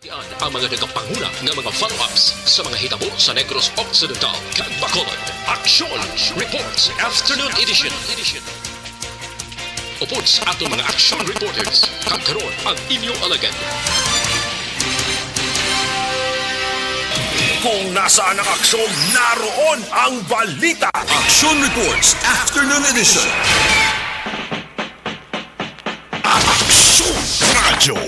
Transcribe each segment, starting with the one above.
Yan ang mga nagapanguna ng mga follow-ups sa mga hitabo sa Negros Occidental, Bacolod. Action Reports Afternoon Edition. Upod sa atong mga action reporters, kagkaroon ang inyong alagad. Kung nasaan ang aksyon, naroon ang balita. Action Reports Afternoon Edition. Action Radio.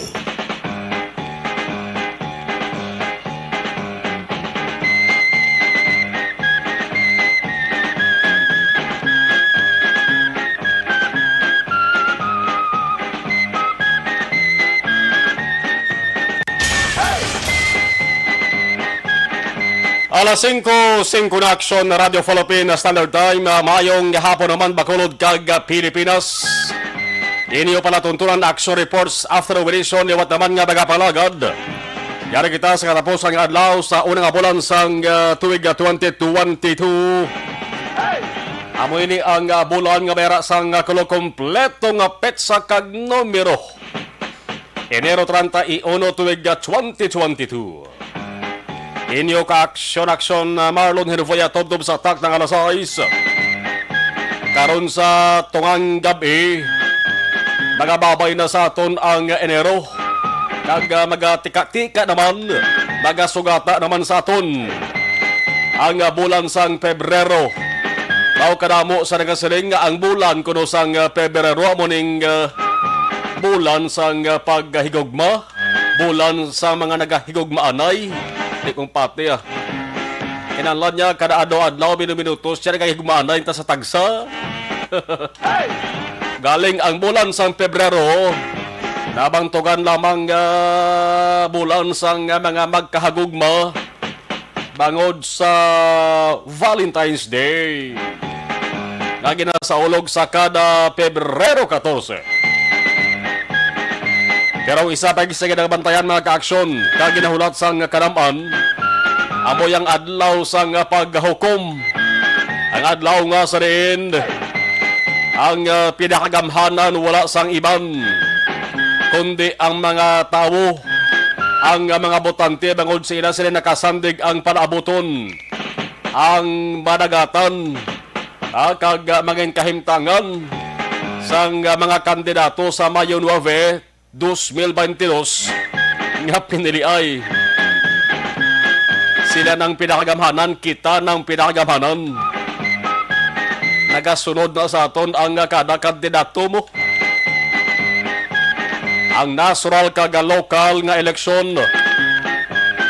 Alas 5 na aksyon na Radio Philippine Standard Time. Mayong hapon naman Bacolod kag Pilipinas. Inyo pala tuntunan action reports after edition liwat naman nga bagapalagad. Yari kita sa katapos ang adlaw sa unang bulan sang tuig 2022. Amo ini ang bulan nga mayara sang kulo kompleto nga petsa kag numero. Enero 31 tuig 2022. Inyo ka aksyon Marlon Herufoya tubdob sa atak ng alas 6. Karon sa tungang gabi, magababay na sa aton ang Enero. Kag magatika-tika naman, magasugata naman sa aton ang bulan sang Pebrero. Mao kadamo sa nagasiling nga ang bulan kuno sang Pebrero amo ning bulan sang paghigugma, bulan sa mga nagahigugmaanay. Di kong pati Kinanlan niya kada adlaw minutos siya nagahigugmaanay ta sa tagsa. Galing ang bulan sang Pebrero, nabangtugan lamang bulan sang mga magkahagugma bangod sa Valentine's Day. Nga ginasaulog sa kada Pebrero 14. Pero isa pa sa ginabantayan mga kaaksyon, kag ginahulat sang kanaman, amo yang adlaw sang paghukom. Ang adlaw nga sa rin, ang pinakagamhanan wala sang iban, kundi ang mga tao, ang mga botante, bangod sila nakasandig ang panaabuton, ang managatan, kag mga kahimtangan sang mga kandidato sa Mayo 9, 2022 nga pinili ay sila ng pinakagamhanan, kita ng pinakagamhanan. Nagasunod na sa aton ang kada kandidato mo. Ang national kag local nga eleksyon,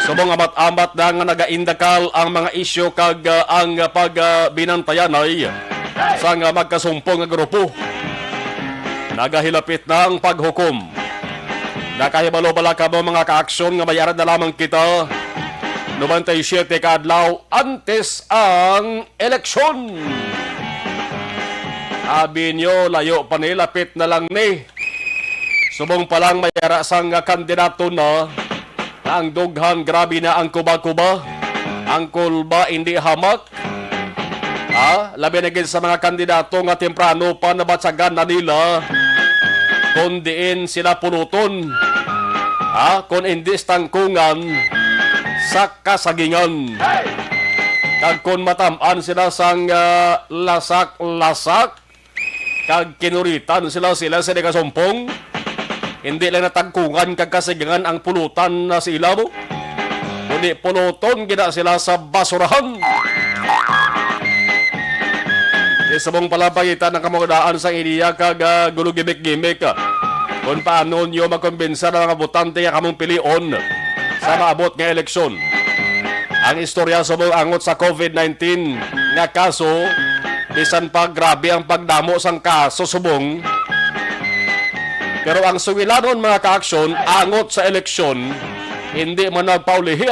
subong amat-amat na nga nagaindakal ang mga isyo kag ang pagbinantayan ay sa nga magkasumpong nga grupo. Nagahilapit na ang paghukom. Nakahibalo bala ka mo mga kaaksyon nga bayaran na lamang kita 97 ka adlaw antes ang eleksyon. Abi nyo, layo pa ni, lapit na lang ni. Subong pa lang mayara sang kandidato na ang dughan, grabe na ang kuba-kuba. Ang kulba hindi hamak. Labi na sa mga kandidato nga temprano pa nabatsagan na nila kung diin sila puluton, kung hindi stangkungan sa kasagingan. Kag kung matamaan sila sang lasak-lasak, kag kinuritan sila sa nagasumpong, hindi lang natagkungan kag kasagingan ang pulutan na sila mo, kundi puluton gina sila sa basurahan. Isabong palapagitan ng kamagdaan sa iniya kag gulugimik-gimik kung paano nyo makumbinsa ng mga botante nga kamong pilion sa maabot nga eleksyon. Ang istorya subong angot sa COVID-19 nga kaso, bisan pa grabe ang pagdamo sang kaso subong. Pero ang suwilanon mga kaaksyon, angot sa eleksyon, hindi man nagpaulihi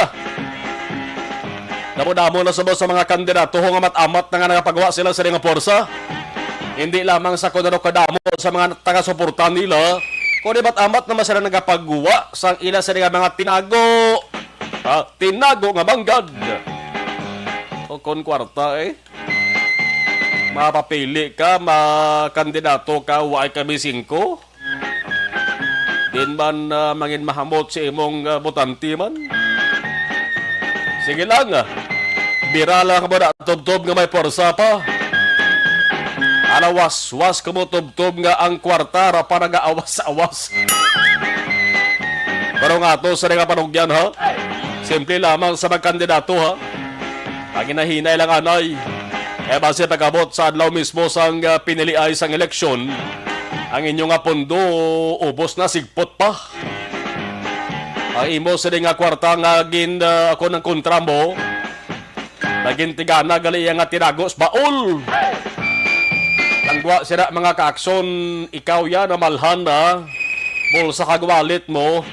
Damo-damo na sa mga kandidato nga amat-amat na nga nagapagawa sila sa mga porsa. Hindi lamang sa kung kadamo sa mga taga-suportan nila, kundi amat-amat naman sila nagapagawa sa ila sa mga tinago. Tinago nga banggad. O kung kwarta mapapili ka, makandidato ka, waay kami 5. Din man mangin mahamot si imong botante man. Sige lang, bira lang ka mo na tubtob nga may porsa pa. Alawas-was ka mo tubtob nga ang kwartara para nga awas-awas. Pero nga to sa nga panugyan ha. Simple lamang sa magkandidato ha. Ang inahinay lang anay. Base pagkabot sa adlaw mismo sang pinili ay sang eleksyon, ang inyong pondo ubos na sigpot pa. Ang imo sa nga kwarta nga ako ng kontra mo, naging tigana gali nga tinagos baol. Tangwa sira mga kaakson, ikaw yan na malhan na, bulsa kagwalit mo,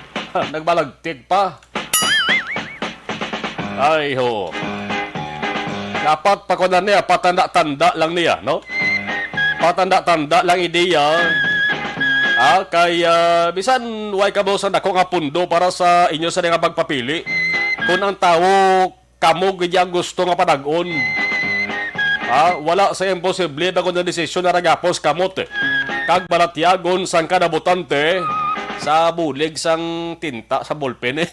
nagbalagtig pa. Ay ho. Dapat pakunan niya, patanda-tanda lang niya, no? Patanda-tanda lang ideya. Bisan way ka mo sa dako nga pundo para sa inyo sa nga pagpapili. Kung ang tao kamo ganyang gusto nga panagon. Wala sa imposible na kung na desisyon na ragapos kamot. Kag balatyagon sang kanabutante sa bulig sang tinta sa ballpen eh.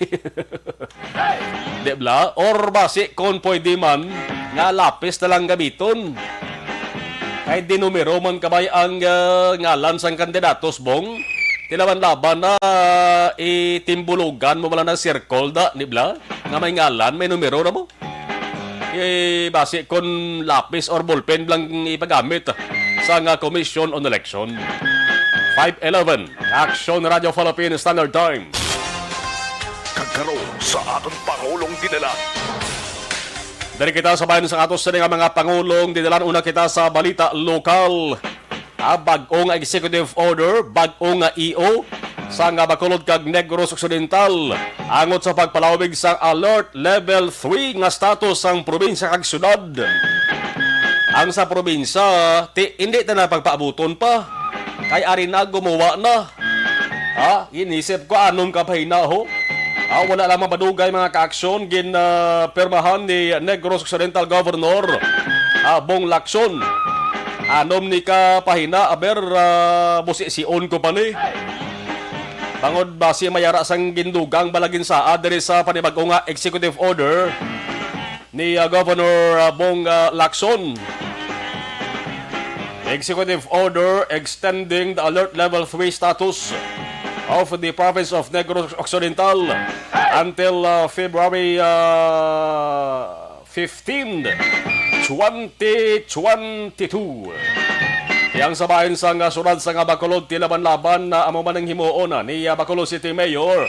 Dibla? Or basi kung pwede man nga lapis na lang gamiton. Kahit di numero man kabay ang ngalan sang kandidatos bong, tilawan laban na itimbulugan mo wala ng circle da, nibla? Nga may ngalan, may numero na mo. Basi kung lapis or ballpen lang ipagamit sa nga Commission on Election. 5:11, Action Radio Philippines Standard Time. Kagkaroon sa aton Pangulong dinala. Dari kita sa bayan sa atos sa mga Pangulong dinalan una kita sa balita lokal. Bag-ong executive order, bag-ong EO sa nga Bacolod kag Negros Occidental. Angot sa pagpalawig sa Alert Level 3 nga status ang probinsya kag syudad. Ang sa probinsya, hindi na pagpaabuton pa. Kay ari na gumawa na. Inisip ko anon ka pahina ho. Wala lamang madugay mga ka-aksyon permahan ni Negros Occidental Governor Bong Lacson. Anom ni ka pahina aber busi sion ko pa ni. Bangod basi mayara sang gindugang balagin sa diri sa panibag-o nga executive order ni Governor Bong Lacson. Executive order extending the alert level 3 status of the province of Negros Occidental until February 15, 2022. Yang sabahin sa nga surad sa nga Bacolod tilaban-laban na amo man ang himuon ni Bacolod City Mayor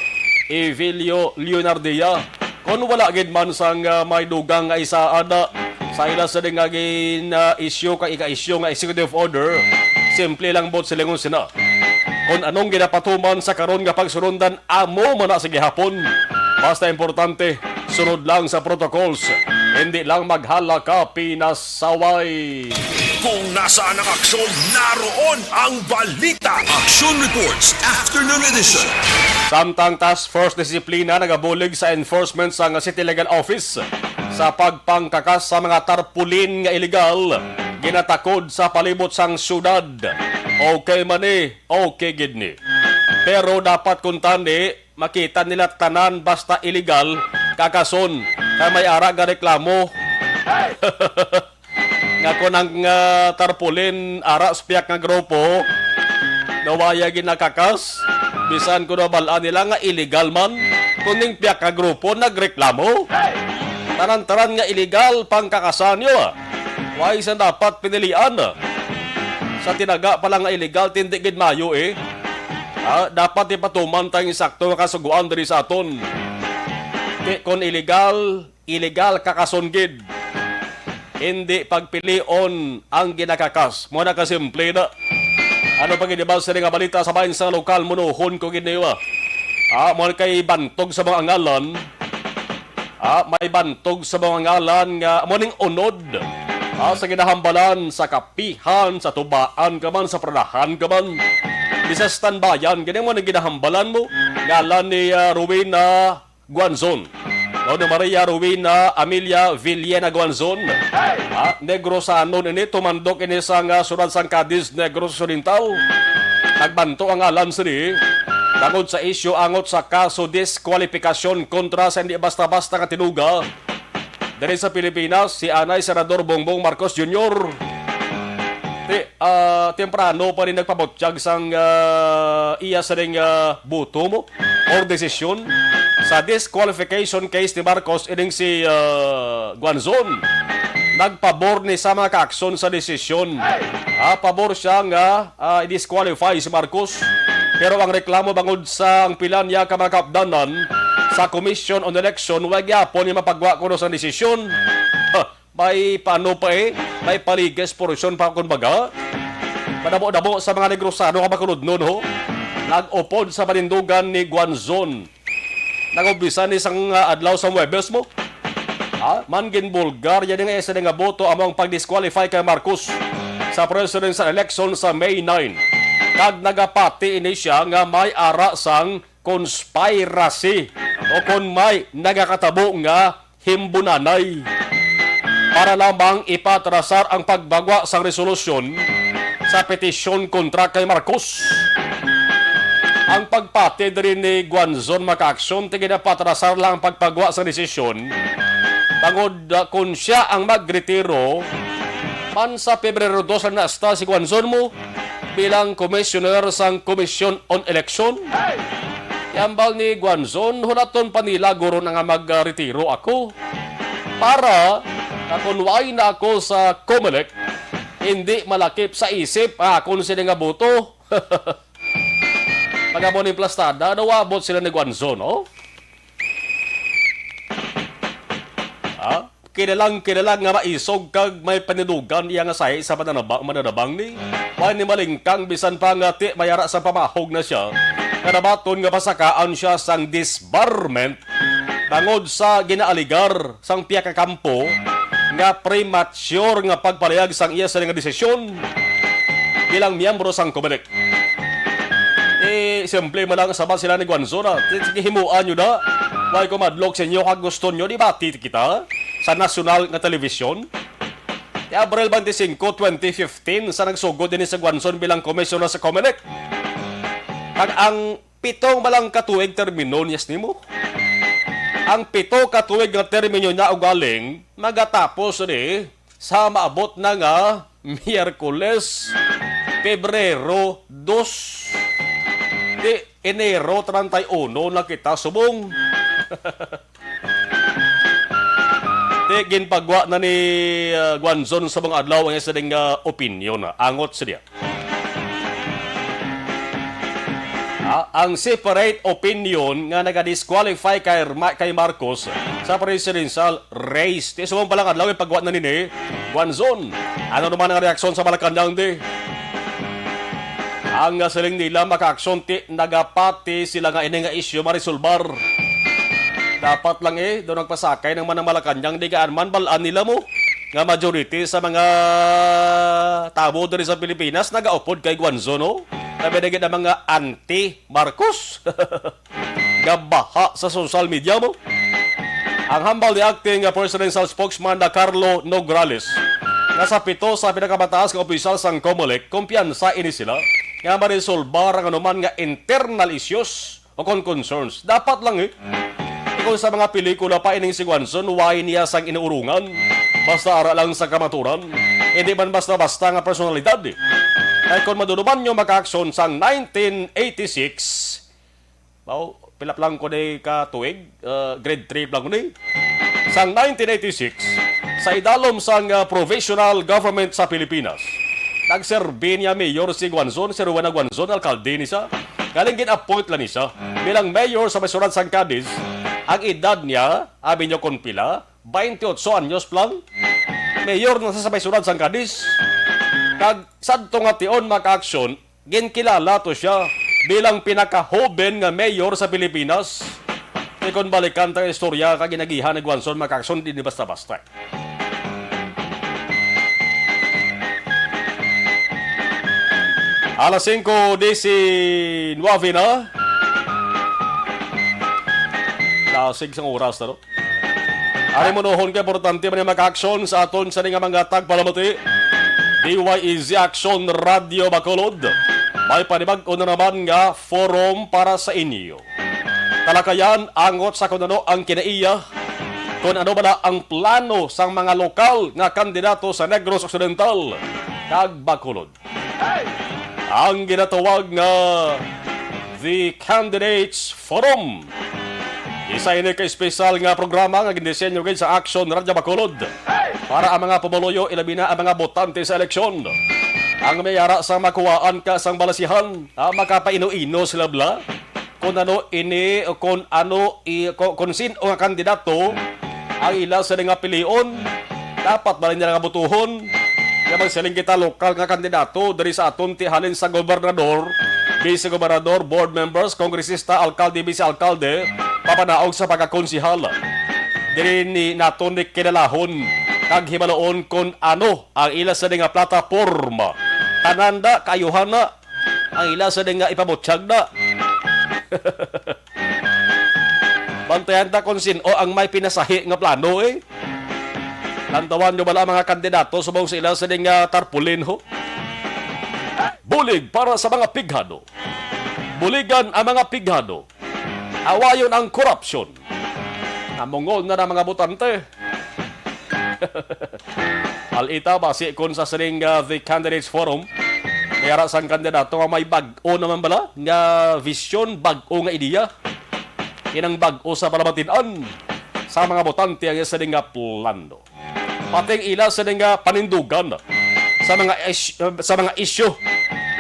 Evilio Leonardia. Kung wala gid man sang may dugang nga isaada sa ila sa dingagin issue ka ika-issue nga executive order, simple lang bot silingon sina. Kung anong ginapatuman sa karon nga pagsurundan, amo man na sa gihapon. Basta importante, sunod lang sa protocols. Hindi lang maghala ka, pinasaway. Kung nasaan ang aksyon, naroon ang balita. Action Reports Afternoon Edition. Samtang Task Force Disiplina nagabulig sa enforcement sa City Legal Office sa pagpangkakas sa mga tarpulin nga illegal, ginatakod sa palibot sang syudad. Okay man okay gid ni. Pero dapat kuntani, makita nila tanan basta illegal, kakason, kay may ara nga reklamo. Nga ko nang tarpulin, ara spiyak nga grupo, nawaya ginakakas, bisan ko na balaan nila nga illegal man, kuning piyak nga grupo nagreklamo. Taran-taran nga illegal pangkakasan nyo. Why sa dapat pinilian sa tinaga pa lang nga illegal, tindi gid mayo dapat ipatuman tayong sakto nga kasuguan diri sa aton. Kung illegal kakason gid. Hindi pagpilion ang ginakakas. Muna ka simple na. Ano pag inibal sa nga balita sa bayan sa lokal, munuhon ko gid niyo. Muna kay bantog sa mga ngalan. May bantog sa mga ngalan nga muning unod. Sa ginahambalan, sa kapihan, sa tubaan ka man, sa pradahan ka man. Di sa standbayan, ganyan mo na ginahambalan mo. Ngalan ni Rowena Guanzon. Ni Maria Rowena Amelia Villena Guanzon. Negros Anon ini, tumandok ini sang surad sang Cadiz Negros Occidental. Nagbanto ang ngalan sini. Tungod sa isyu angot sa kaso diskwalifikasyon kontra sa hindi basta-basta nga tinuga diri sa Pilipinas, si Anay Senador Bongbong Marcos Jr. Temprano pa rin nagpabotsyag sang iya sa ring buto mo or desisyon sa disqualification case ni Marcos ining si Guanzon. Nagpabor ni sa mga kaakson sa desisyon. Pabor siya nga i-disqualify si Marcos. Pero ang reklamo bangod sa ang pila niya ka mga kaapdanan sa Commission on Election, wag yapon yung mapagwa ko sa desisyon. May paano pa may paliges portion pa kumbaga. Madamo-damo sa mga negrosano ka makulod nun ho. Nag-upod sa panindugan ni Guanzon. Nag-umpisa ni isang adlaw sa Webes mo. Mangin Bulgaria nga isa nga boto among pag-disqualify kay Marcos sa presidential election sa May 9. Kag nagapati ini siya nga may ara sang conspiracy o kung may nagakatabo nga himbunanay para lamang ipatrasar ang pagbagwa sang resolusyon sa petisyon kontra kay Marcos. Ang pagpati din ni Guanzon makaaksyon tingin na patrasar lang ang pagpagwa sa desisyon tangod kung siya ang magretiro man sa Pebrero 2 na nasta si Guanzon mo bilang commissioner sang Commission on Election. Yambal ni Guanzon, hunaton pa nila guro na nga magretiro ako para nakunway na ako sa COMELEC, hindi malakip sa isip kung sila nga boto. Pagamo ni plastada, nawabot sila ni Guanzon, oh? Kilalang nga maisog kag may panidugan iya nga say sa mananabang ni. Why ni malingkang bisan pa nga ti mayara sa pamahog na siya. Kanabaton nga pasakaan siya sang disbarment tangod sa ginaaligar sang piya ka kampo nga premature nga pagpalayag sang iya sa nga desisyon bilang miyembro sang COMELEC. Simple man lang sabat sila ni Guanzon. Sige himuan nyo na. Why ko madlog sa inyo kag gusto nyo di bati kita sa nasyonal nga telebisyon. Abril 25, 2015 sa nagsugod din sa Guanzon bilang komisyoner sa COMELEC. At ang 7 malang katuig termino niyas nimo. Ang 7 katuig nga termino niya ugaling magatapos ni sa maabot na nga Miyerkules, Pebrero 2 di Enero 31 na kita subong. Ginpagwa na ni Guanzon sa mga adlaw ang isa ding opinion. Angot siya. Ang separate opinion nga naga-disqualify kay Marcos sa presidential race. Di sumong palang adlaw ipagwa na ni Guanzon. Ano naman ang reaksyon sa Malacanang di? Ang siling nila makaaksyon ti nagapati sila nga ini nga isyu marisolbar. Dapat lang doon nagpasakay ng manang Malacanang di kaan man balaan nila mo nga majority sa mga tabo diri sa Pilipinas nagaupod kay Guanzon, no? Nabinigyan ng mga anti-Marcos. Gabaha sa social media mo. Ang hambal ni acting presidential spokesman na Carlo Nograles nga sa 7 sa pinakamataas nga opisyal sang COMELEC, kumpiyansa ini sila nga marisolbar ang anuman nga internal issues o concerns. Dapat lang kung sa mga pelikula pa ining si Guanzon, why niya sang inuurungan? Basta ara lang sa kamaturan. Hindi man basta-basta nga personalidad. Ay kung maduduman nyo maka-aksyon sang 1986, pilap lang ko na katuig, grade 3 lang ko na sang 1986, sa idalom sang provisional government sa Pilipinas. Nagserbi niya mayor si Guanzon, si Rowena Guanzon, alkalde ni siya. Galing gin-appoint lang ni siya bilang mayor sa Mesuran San Cadiz. Ang edad niya, abi nyo kung pila, 28 anyos lang. Mayor na sa Mesuran San Cadiz. Kag sadto nga tion maka-aksyon, ginkilala to siya bilang pinaka-hoben nga mayor sa Pilipinas. Kung balikan tayo istorya kag ginagihan ni Guanzon maka-aksyon, di basta-basta. Alas 5:19 na. Lasig sang oras na, no? Ari mo nohon ka, importante man yung maka-aksyon sa aton sa nga mga tagpalamati. DYEZ Action Radio Bacolod. May panibag-o na naman nga forum para sa inyo. Talakayan angot sa kung ano ang kinaiya, kung ano ba ang plano sa mga lokal nga kandidato sa Negros Occidental kag Bacolod. Ang ginatawag nga The Candidates Forum. Isa ini kay special nga programa nga gindisenyo gid sa Action Radyo Bacolod para ang mga pumuluyo ilabi na ang mga botante sa eleksyon. Ang mayara sa makuwaan ka sang balasihan, makapaino-ino sila bla kung ano ini kung sino nga kandidato ang ila sa nga pilion, dapat ba rin nila nga butuhon kapag siling kita lokal nga kandidato dari sa aton tihalin sa gobernador, vice gobernador, board members, kongresista, alkalde, vice alkalde, papanaog sa pagkakonsihal. Diri ni naton ni kinalahon kag himaloon kung ano ang ila sa nga plataporma. Tananda kayuhan na ang ila sa nga ipamutsyag na. Bantayan ta kung sino ang may pinasahi nga plano eh. Lantawan nyo bala mga kandidato subong sila sa nga tarpulin ho. Bulig para sa mga pighado. Buligan ang mga pighado. Awayon ang korupsyon. Namungol na ng mga botante. Alita basi kung sa sining The Candidates Forum. Kaya sang kandidato nga may bag-o naman bala nga vision, bag-o nga ideya. Inang bag-o sa palamatinan sa mga botante ang isa nga plano. Pating ila sa nga panindugan sa mga isyu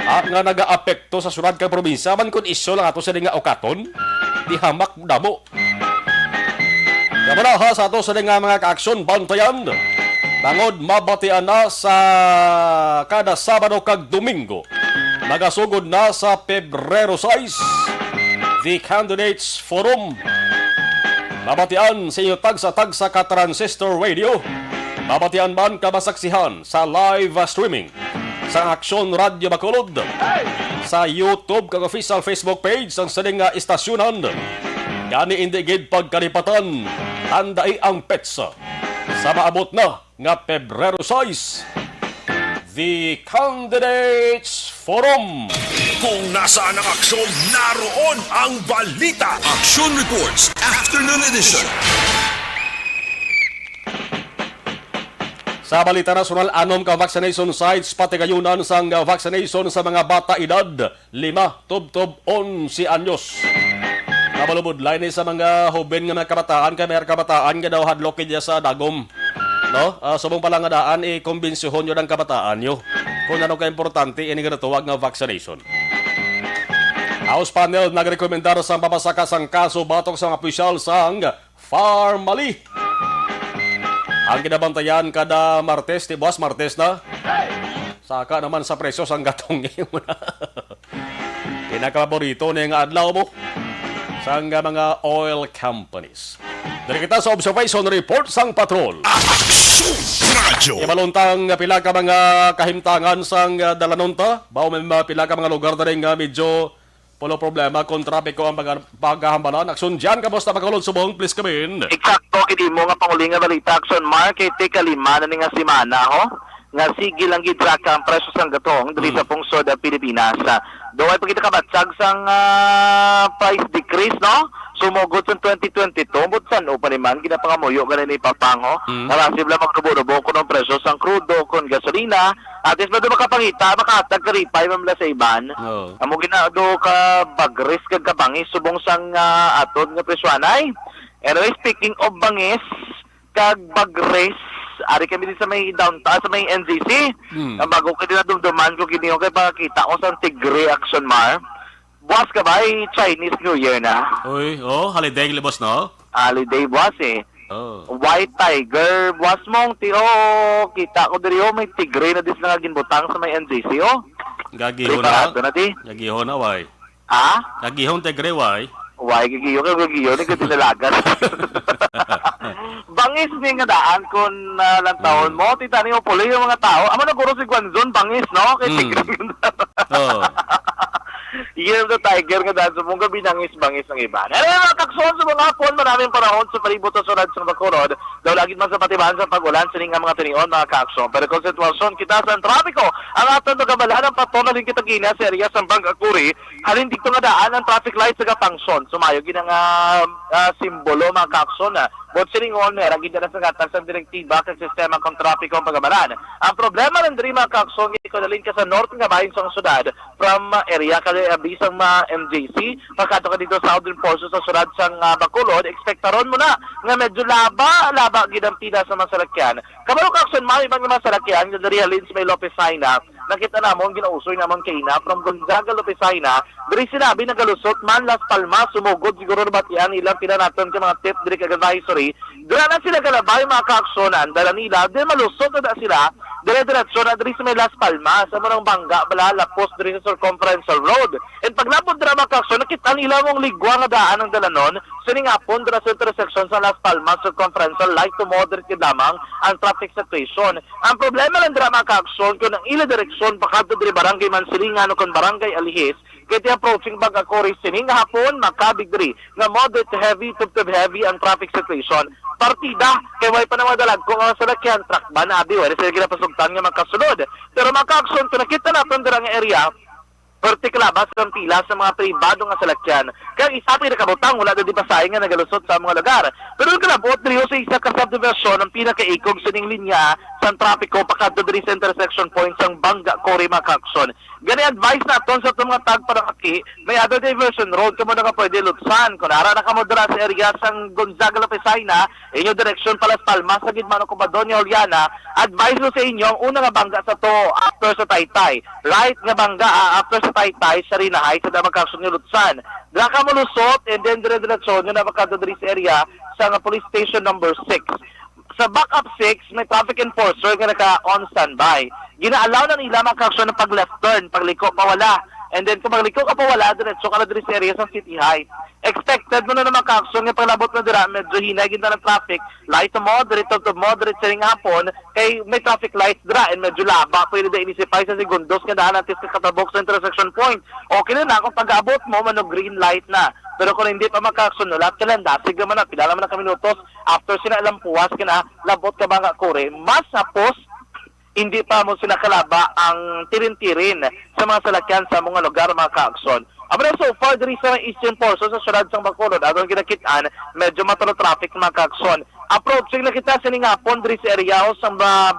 nga nag-aapekto sa sunod kang probinsya man kun isyu lang ato sa nga okaton di hamak damo. Kamaraha sa ato sa nga mga ka-aksyon bantayan bangod mabatian na sa kada Sabado kag Domingo. Nagasugod na sa Pebrero 6 The Candidates Forum. Mabatian sa inyo tagsa-tagsa ka Transistor Radio. Mabatian man kabasaksihan sa live streaming sa Aksyon Radyo Bacolod, sa YouTube kag official Facebook page sang sading nga istasyonan. Gani indigid pagkalipatan, tandai ang petsa sa maabot na nga Pebrero 6 The Candidates Forum. Kung nasaan ang aksyon, naroon ang balita. Action Reports Afternoon Edition. Sa balita nasyonal, anom ka vaccination sites pati kayunan sang vaccination sa mga bata edad 5 tub 11 anyos. Nabalubod line sa mga hoben nga mga kabataan kay may kabataan nga daw hadlok kidya sa dagom. No? Subong pala nga daan i-kumbinsyuhon nyo ng kabataan nyo kung ano ka-importante ini nga natuwag nga vaccination. House panel nagrekomendar sa papasakas ang kaso batok sa mga opisyal sang Farmally. Ang kinabantayan kada Martes, buwas Martes na. Saka naman sa presyo sang gatong ngayon. Pinakapaborito na yung adlaw mo sang mga oil companies. Dari kita sa observation report sang patrol. Action Radio. Ibaluntang pila ka mga kahimtangan sang dalanonta. Bao may pila ka mga lugar na rin medyo pulo problema kung trapiko ang paghahambalan. Aksyon dyan, kamusta Bacolod subong? Please come in. Eksakto, kiti mo nga pangulinga balita action market kalima na nga simana ho nga sige lang gidraka ang presyo sang gatong diri sa pungsod sa Pilipinas. Do ay pagkita kabatsag sang price decrease no. Sumugod sa 2022 butsan o paniman ginapangamuyo ganin ni papango. Narasib lang magrubo-rubo kun ang presyo sang krudo kun gasolina. At is ba do makapangita makatag karipay mamla sa iban. Amo ginado ka bagris kag kabangis subong sang aton nga presyoanay. Anyway, speaking of bangis kag bagres, ari kami din sa may downtown, sa may NZC. Ang bago ko din na dumduman ko kini kay pakita ko sa Tigre Action Mar. Buwas ka ba Chinese New Year na? Uy, holiday libos no? Holiday buwas eh. White Tiger, buwas mong kita ko diri may tigre na dis na ginbutang sa may NZC Gagihon Preparado na. na di. Gagihon na, why? Ha? Gagihon tigre, why? Why gigiyo ni tinalagan. Bangis ni nga daan kun lang taon mo titani mo puli yung mga tao. Amo na guro si Guanzon bangis no kay tigre. Year of the Tiger nga dahil sa mong gabi nangis-bangis ng iba. Mga kakson sa mga hapon, maraming panahon sa palibot sa sunod sa Bacolod. Daw lagit man sa patibahan sa pag-ulan, sining nga mga tinion, mga kakson. Pero kung sitwasyon kita sa trapiko, ang aton nagabalahan ng patonalin kita gina sa area sa Bangkakuri, halin dito nga daan ang traffic lights sa Kapangson. Sumayo ginang simbolo, mga kakson. Bot siningon, meron gina na sa gatag sa direktiba kag sistema kong trapiko ang pagamaran. Ang problema ng diri mga kakson, ikonalin ka sa north nga bahin sa syudad from area kaya bisang MJC, pagkato ka dito sa southern portion sa syudad sang Bacolod, expectaron mo na nga medyo laba gidampida sa masalakyan. Kabalo kakson, mami bang masalakyan, nga dari halin sa may Lopesaina, nakita namon ginausoy namon kaina from Gonzaga Lopesaina, diri sinabi nagalusot man Las Palmas, sumugod siguro na batian ilang pinanaton ka mga tip diri kag advisory. Dira na sila kalabay mga kaaksonan, dala nila, di malusot na sila, dire-diretso na diri sa may Las Palmas, sa mga bangga, balalapos diri sa Circumferential Road. And paglapod dira mga kaakson, nakita nila mong ligwa nga daan ang dalanon, siningapon dira sa intersection sa Las Palmas, Circumferential, light to moderate lamang ang traffic situation. Ang problema lang dira mga kaakson, kung ang ila direksyon, pakadto diri Barangay Mansilingan o kung Barangay Alihis, kaya approaching Bangkakuri sining hapon makabig diri nga moderate to heavy to heavy ang traffic situation. Partida kay way pa na madalag kung ang salakyan truck ba na abi wala sila ginapasugtan nga magkasunod. Pero makakson kung nakita natin dira nga area particular bas ng pila sa mga pribado nga salakyan. Kaya isapi na kabutang wala na di pasayang nga nagalusot sa mga lugar. Pero kalabot diri sa isa ka subdivision ang pinakaikog sa ning linya sa trapiko pakadto diri sa intersection point sang Bangkakuri Makakson. Gani advice naton sa mga tagparakaki, may other diversion road kamo na ka pwede lutsan. Kung ara na kamo dira sa area sang Gonzaga Lopesaina, inyo direction Palas Palmas sa gitman ko Badonia Oliana, advice ko sa inyo ang una nga bangga sa to after sa Taytay. Right nga bangga after sa Taytay sa Rinahay sa Makakson nga lutsan. Dira ka mo lusot and then dire-diretso nyo na makadto diri sa area sa nga police station number 6. Sa backup 6, may traffic enforcer nga naka-on standby. Ginaalaw na nila makakasyon ng pag-left turn, pagliko pa wala. And then kung magliko ka pa wala, diretso ka na diri sa area sa City Heights. Expected mo na makakasyon nga paglabot na dira, medyo hinagin na ng traffic, light to moderate sa ring hapon, kay may traffic lights dira, and medyo laba, pwede na inisipay sa segundos, nga daan natin sa katabok sa intersection point. Okay na kung pag-abot mo, mano green light na. Pero kung hindi pa magkakasunod, lahat ka lang, dasig naman na, pila naman na minutos, after sinalampuwas ka na, labot ka ba nga kore, mas hapos, hindi pa mo sinakalaba ang tirin-tirin sa mga salakyan sa mga lugar, mga kaakson. Abra so far, diri sa eastern portion sa syudad sang Bacolod, adong ginakitaan, medyo matalo traffic, mga kaakson. Approaching na kita sa ningapon, diri sa area sa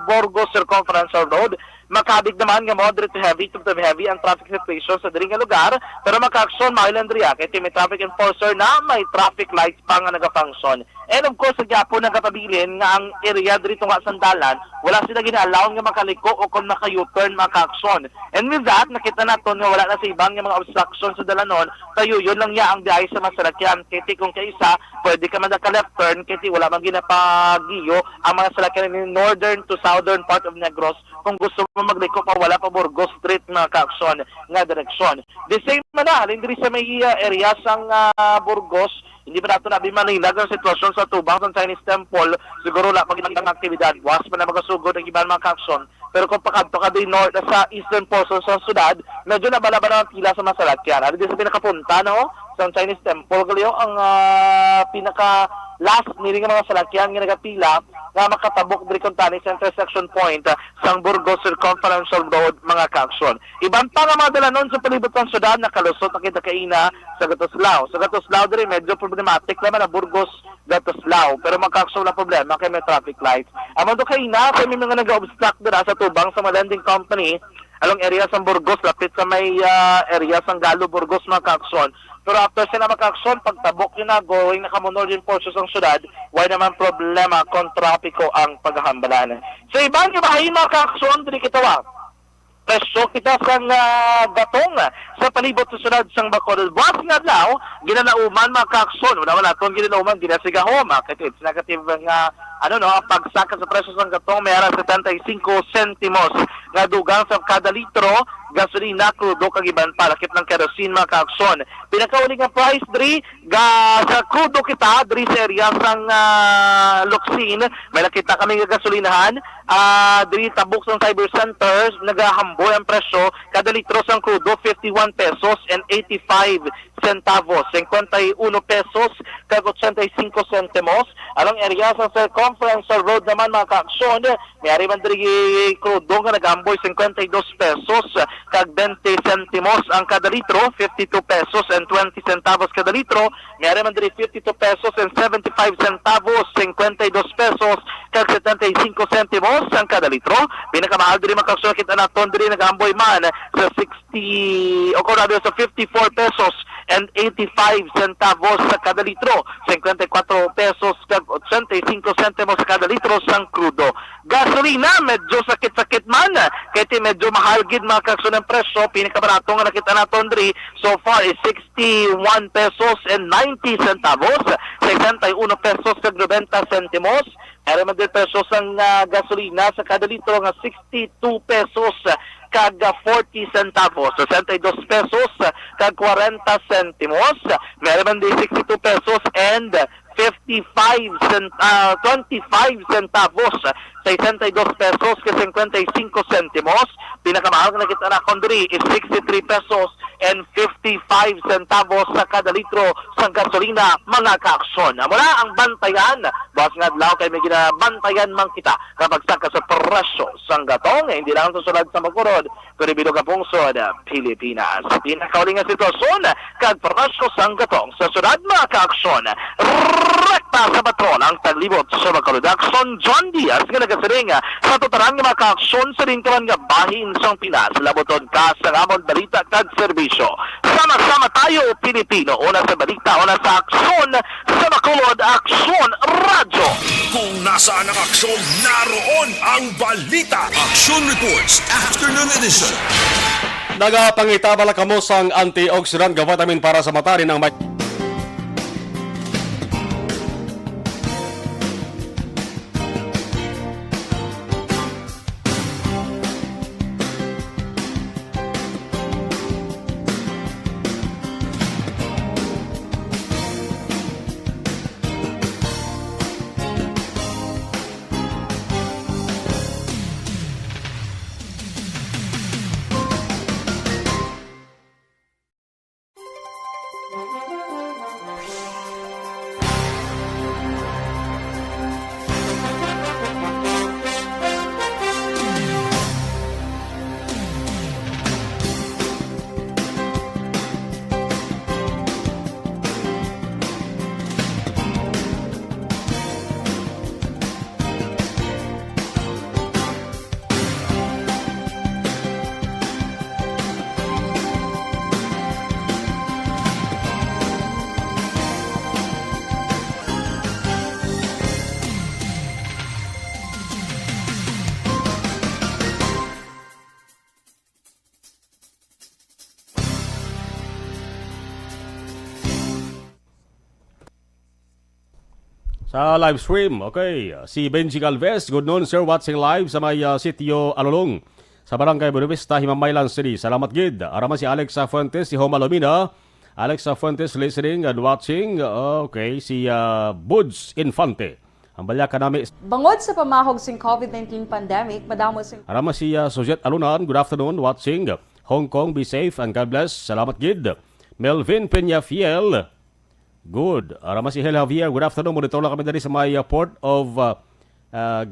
Burgos Circumferential Road, makabig naman nga moderate to heavy ang traffic situation sa diri nga lugar, pero makakson mailan diri kay may traffic enforcer na may traffic lights pa nga nagafunction. And of course, sa Japan nagapabilin nga ang area dito nga sandalan, wala sila gina-allow nga makaliko o kung naka-U-turn makakson. And with that, nakita naton nga wala na sa ibang nga mga obstruction sa dalanon, tayo yun lang niya ang biyahe sa masalakyan. Kiti kung kaisa, pwede ka man naka-left turn, kiti wala man ginapagiyo ang mga salakyan in northern to southern part of Negros. Kung gusto mo magliko pa, wala pa Burgos Street na kakson nga direksyon. The same man na, halin diri sa may area sang Burgos, hindi pa nato nabimaninag ang sitwasyon sa tubang sa Chinese Temple, siguro wala pag ang aktibidad, was pa na magasugod ang ibang mga kakson. Pero kung pakadto ka din north sa eastern portion sa syudad, medyo nabalaban ang pila sa masalakyan. Ano din sa pinakapunta, no? Sa Chinese Temple, galiyo ang pinaka last niling mga salakyan nga nagapila nga makatabok diri kontani sa intersection point sang Burgos Circumferential Road, mga kaakson. Ibang pa nga mga dalanon sa palibot ng syudad nakalusot na kita kaina sa Gatoslao. Sa Gatoslao diri medyo problematic naman ang Burgos Gatoslao, pero magkaakson na problema kay may traffic lights. Among do kaina kay may mga nag-obstruct dira sa tubang sa lending company along area sa Burgos, lapit sa may area sang Galo Burgos, mga kaakson. Pero after sila makakson, pagtabok yun na, going na kamunod yung portions ng syudad, why naman problema kung trapiko ang paghahambalan. Sa ibang ibahin mga kakson, dili kita presyo kita sang gatong sa palibot sa syudad sang Bacolod. Buwas nga daw, ginanauman mga kakson, wala itong ginanauman, ginasigahom, kasi it's negative nga, pagsaka sa presyo sang gatong, may ara 75 centimos nga dugang sa kada litro gasolina, krudo kagiban palakip ng kerosene mga kaaksyon. Pinakauli nga price diri sa krudo kita diri sa area sang Locsin, may nakita kami nga gasolinahan diri tabok ng Cyber Center, nagahamboy ang presyo kada litro sang krudo 51 pesos and 85 centavos, 51 pesos kag 85 centimos. Along area sa Circumference Road naman mga kaaksyon, mayari man diri krudo nga nagahamboy 52 pesos kag 20 centimos ang kada litro, 52 pesos and 20 centavos kada litro. Mayari man diri 52 pesos and 75 centavos, 52 pesos kag 75 centimos ang kada litro. Pinakamahal diri mga kaaksyon kita naton diri nagahamboy man sa 60 o korado sa 54 pesos and 85 centavos sa kada litro, 54 pesos kag 85 centimos sa kada litro sang krudo. Gasolina medyo sakit-sakit man kay medyo mahal gid mga kaaksyon ang presyo. Pinakabarato nga nakita naton diri so far is 61 pesos and 90 centavos, 61 pesos kag 90 centimos. Pero man din pesos ang gasolina sa kada litro nga 62 pesos kag 40 centavos, 62 pesos kag 40 centimos. Meron man din 62 pesos and 25 centavos, 62 pesos ke 55 centimos. Pinakamahal na nakita na kondri is 63 pesos and 55 centavos sa kada litro sa gasolina mga kaaksyon. Mula ang bantayan, boss nga adlaw kay may ginabantayan man kita kapag saka sa presyo sang gatong, hindi lang susunod sa Bacolod, kundi bilog ang pungsod Pilipinas. Pinakauli nga sitwasyon kag presyo sang gatong sa sunod mga kaaksyon. Rekta sa patrol ang taglibot sa Bacolod. Aksyon John Diaz nga nagasiring sa tutaran nga mga kaaksyon sa rin kaman nga bahin sang Pinas. Laboton ka sa amon balita kag serbisyo. Sama-sama tayo Pilipino. Una sa balita, una sa aksyon sa Bacolod Aksyon Radyo. Kung nasaan ang aksyon, naroon ang balita. Action Reports Afternoon Edition. Nagapangita bala kamo sang antioxidant nga vitamin para sa mata rin ang sa live stream. Okay, si Benji Galvez, good noon sir, watching live sa may sitio Alulong sa Barangay Buenavista, Himamaylan City. Salamat gid. Araman si Alex Fuentes, si Homa Lumina. Alex Fuentes listening and watching. Okay, si Buds Infante. Ang balya ka namin. Bangod sa pamahog sing COVID-19 pandemic, madamo sing Araman si Sujет Alunan, good afternoon, watching. Hong Kong, be safe and God bless. Salamat gid. Melvin Peñafiel, good. Araman si Hel Javier, good afternoon. Monitor lang kami dari sa may port of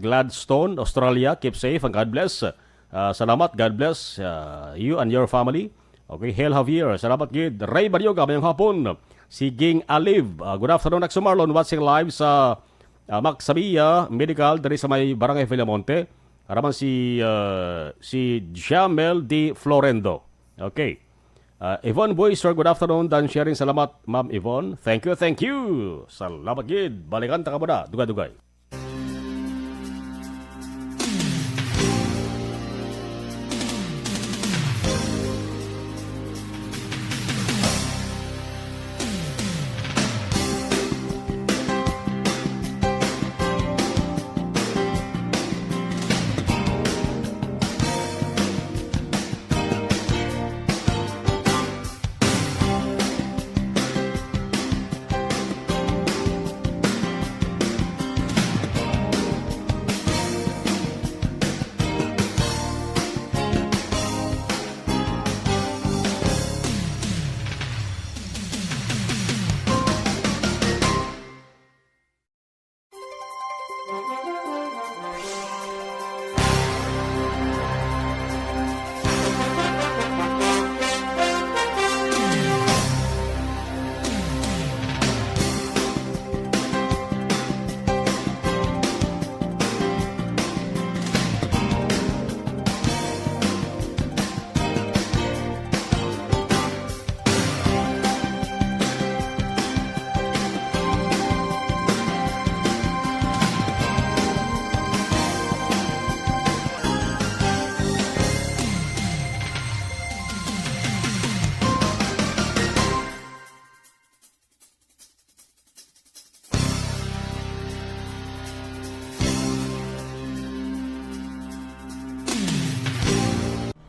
Gladstone, Australia. Keep safe and God bless. Salamat, God bless you and your family. Okay, Hel Javier, salamat gid. Ray Baryoga, mayong hapon. Si Ging Aliv, good afternoon. Nagsumarlon, watching live sa Macsabiya Medical dari sa may Barangay Villamonte. Araman si Jamel D. Florendo. Okay. Yvonne Boy, sir, good afternoon. Dan sharing, salamat, Ma'am Yvonne. Thank you. Salamat gid. Balikan ta ka muna. Dugay-dugay.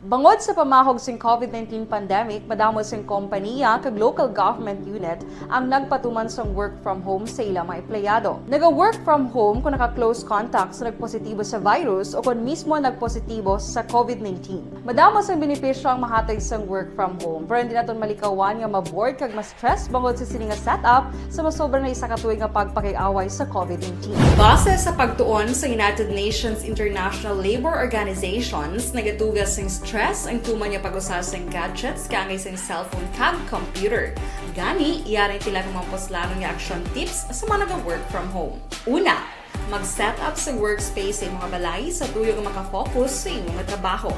Bangod sa pamahog sing COVID-19 pandemic, madamo sing kompanya kag local government unit ang nagpatuman sang work from home sa ilang mga empleyado. Naga-work from home kung naka-close contact sa nagpositibo sa virus o kung mismo nagpositibo sa COVID-19. Madamo sang benepisyo ang mahatag sang work from home, pero hindi naton malikawan nga ma-bored kag ma-stress bangod sa sini nga setup sa masobra na isa ka tuig nga pagpakiaway sa COVID-19. Base sa pagtuon sa United Nations International Labour Organizations, nagatugas sing stress ang tuman niya pag-usas ng gadgets kangay sa cellphone kag computer. Gani, iyaring tila ng mga poslanong nga action tips sa mga nag-work from home. Una, mag-set up sa workspace sa mga balay sa tuyo nga makafocus sa inyong trabaho.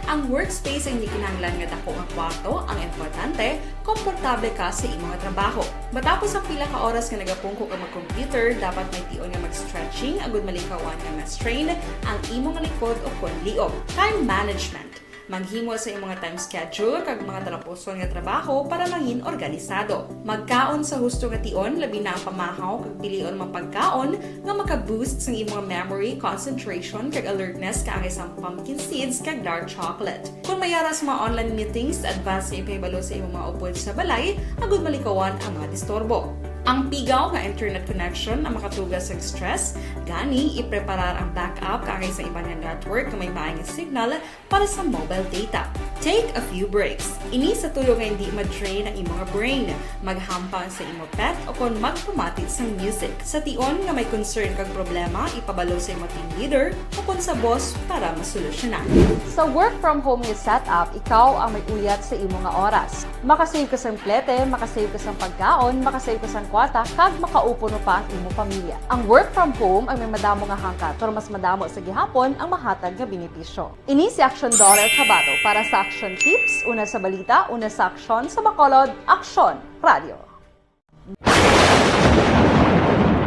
Ang workspace ay hindi kinahanglan nga dako ang kwarto, ang importante, komportable ka sa imong trabaho. Matapos ang pila ka oras nga nagapungko ka mag-computer, dapat may tion nga mag-stretching agud malikawan nga ma-strain ang imong likod o konliog. Time management. Maghimo sa imong time schedule kag mga tarapuson nga trabaho para maging organisado. Magkaon sa husto nga tion, labi na ang pamahaw kag pilion mga pagkaon nga maka-boost sa imong memory, concentration kag alertness kaangay sa pumpkin seeds kag dark chocolate. Kung mayaras mga online meetings, advance na ipahibalo sa imong mga upod sa balay, agud malikawan ang mga disturbo. Ang pigaw nga internet connection ang makatugas sa stress, gani ipreparar ang backup kaangay sa ibang network na may maayong signal para sa mobile data. Take a few breaks. Ini sa tuyo nga hindi ma-drain ang imong brain, maghampang sa imong pet o kung magpumatid sa music. Sa tion nga may concern kag problema, ipabalo sa imong team leader o kung sa boss para masolusyonan. Sa work from home nga setup, ikaw ang may uyat sa imong nga oras. Makasave ka sa plete, makasave ka sa pagkaon, makasave ka sa kwata, kag makaupo no pa ang imong pamilya. Ang work from home ay may madamo nga hangkat, pero mas madamo sa gihapon ang mahatag nga benepisyo. Ini si Action Dollar Kabato para sa Action Tips, una sa balita, una sa aksyon, sa Bacolod, Action Radio.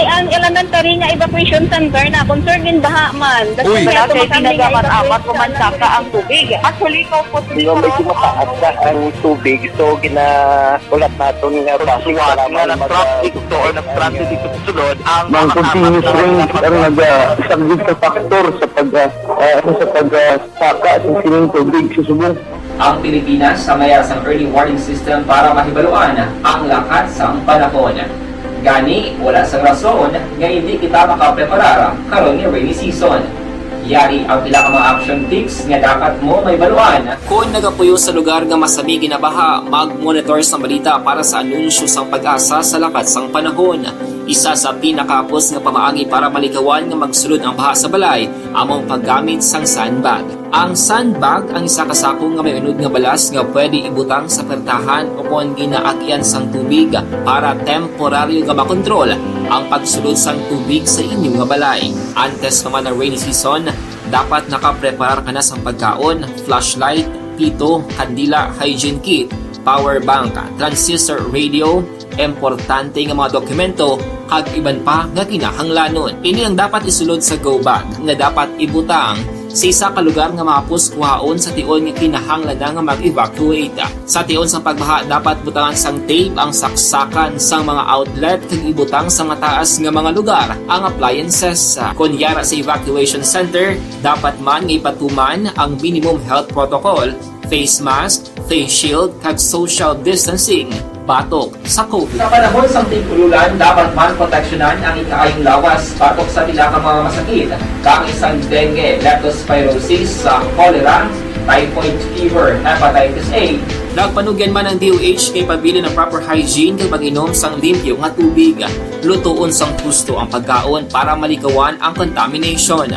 Ang elementary nga evacuation center na concerned din baha man. Uy, kaya kay pinagamat-amat kumansaka ang tubig. Actually, ikaw po Di ba medyo mataas na ang tubig, so ginaulat natin nga passing para nga ng traffic to or nag-traffic dito sa sulod ang Mang continuous rain ang nag-sagid sa factor sa pagsaka sa sining tubig sa subong. Ang Pilipinas sa mayas ang early warning system para mahibaluan ang lakas sa panahon. Gani, wala sa rason nga hindi kita makapreparar karon ni rainy season. Yari ang pila ka mga action tips nga dapat mo may baluan. Kung nagapuyo sa lugar nga masabi ginabaha, mag-monitor sa balita para sa anunsyo sang pag-asa sa lakat sang panahon. Isa sa pinakapos nga pamaagi para malikawan nga magsulod ang baha sa balay, among paggamit sang sandbag. Ang sandbag ang isa ka sako nga may unod nga balas nga pwede ibutang sa pertahan o kung ginaagyan sang tubig para temporaryo nga makontrol ang pagsulod sang tubig sa inyong nga balay. Antes naman ng rainy season, dapat nakapreparar ka na sang pagkaon, flashlight, pito, kandila, hygiene kit, power bank, transistor radio, importante nga mga dokumento, kag iban pa nga kinahanglanon. Ini ang dapat isulod sa go bag nga dapat ibutang sa isa ka lugar nga mapus kuhaon sa tion nga kinahanglan nga mag-evacuate. Sa tion sa pagbaha, dapat butangan sang tape ang saksakan sang mga outlet kag ibutang sa mataas nga mga lugar ang appliances. Kunyara sa evacuation center, dapat man nga ipatuman ang minimum health protocol, face mask, face shield, kag social distancing. batok sa COVID. Sa panahon sa tig-ululan, dapat man proteksyonan ang ikaayong lawas batok sa pila ka mga masakit, kang isang dengue, leptospirosis, cholera, typhoid fever, hepatitis A. Nagpanugyan man ang DOH kay pabili ng proper hygiene kay pag-inom sang limpyo nga tubig. Lutuon sang gusto ang pagkaon para malikawan ang contamination.